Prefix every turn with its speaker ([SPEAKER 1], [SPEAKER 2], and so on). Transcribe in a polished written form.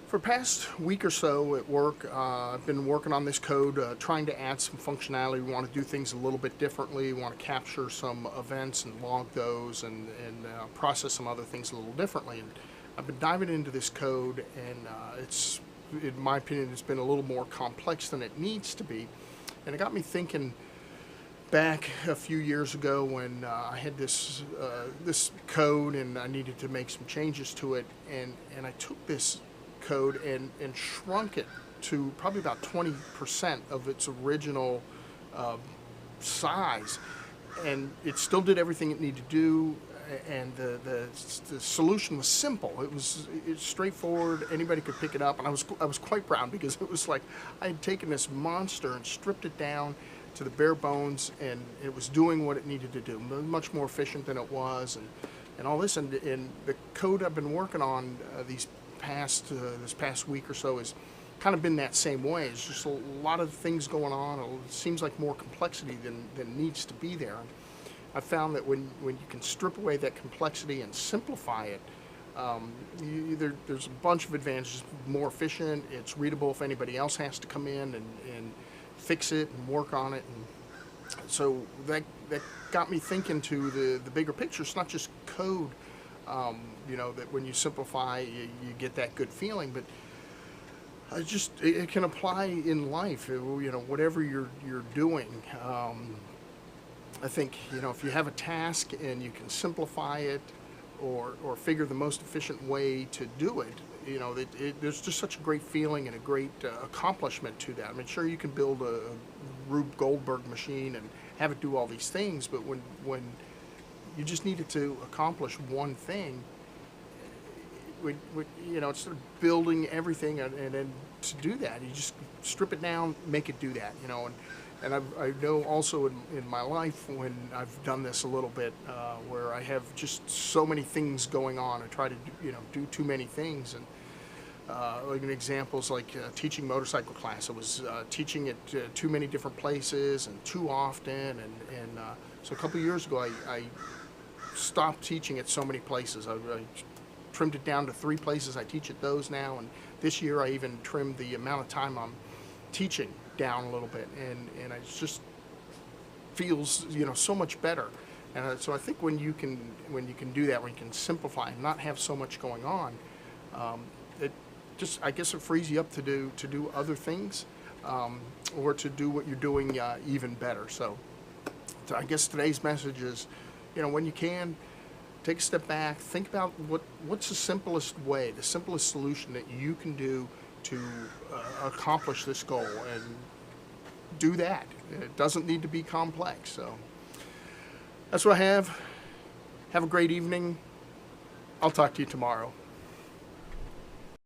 [SPEAKER 1] For the past week or so at work, I've been working on this code, trying to add some functionality. We want to do things a little bit differently. We want to capture some events and log those and process some other things a little differently. And I've been diving into this code, and in my opinion, it's been a little more complex than it needs to be. And it got me thinking back a few years ago when I had this code and I needed to make some changes to it, and I took this code and shrunk it to probably about 20% of its original uh, size, and it still did everything it needed to do. And the solution was simple. It's straightforward. Anybody could pick it up, and I was quite proud because it was like I had taken this monster and stripped it down to the bare bones, and it was doing what it needed to do, much more efficient than it was, and all this. And the code I've been working on this past week or so has kind of been that same way. It's just a lot of things going on. It seems like more complexity than needs to be there. I found that when you can strip away that complexity and simplify it, there's a bunch of advantages. More efficient. It's readable if anybody else has to come in and fix it and work on it. And so that got me thinking to the bigger picture. It's not just code. That when you simplify, you get that good feeling, but it can apply in life. Whatever you're doing. I think if you have a task and you can simplify it, or figure the most efficient way to do it, there's just such a great feeling and a great accomplishment to that. I mean, sure, you can build a Rube Goldberg machine and have it do all these things, but when you just needed to accomplish one thing, instead of building everything and then to do that, you just strip it down, make it do that, and I know also in my life when I've done this a little bit, where I have just so many things going on. I try to do too many things, and like an example is like teaching motorcycle class. I was teaching it too many different places and too often, and so a couple of years ago I stopped teaching at so many places. I trimmed it down to 3 places. I teach at those now, and this year I even trimmed the amount of time I'm teaching down a little bit, and it just feels so much better. And so I think when you can do that, when you can simplify and not have so much going on, it just, I guess, it frees you up to do other things, or to do what you're doing even better. So I guess today's message is, when you can, take a step back, think about what's the simplest way, the simplest solution that you can do to accomplish this goal, and do that. It doesn't need to be complex. So that's what I have. Have a great evening. I'll talk to you tomorrow.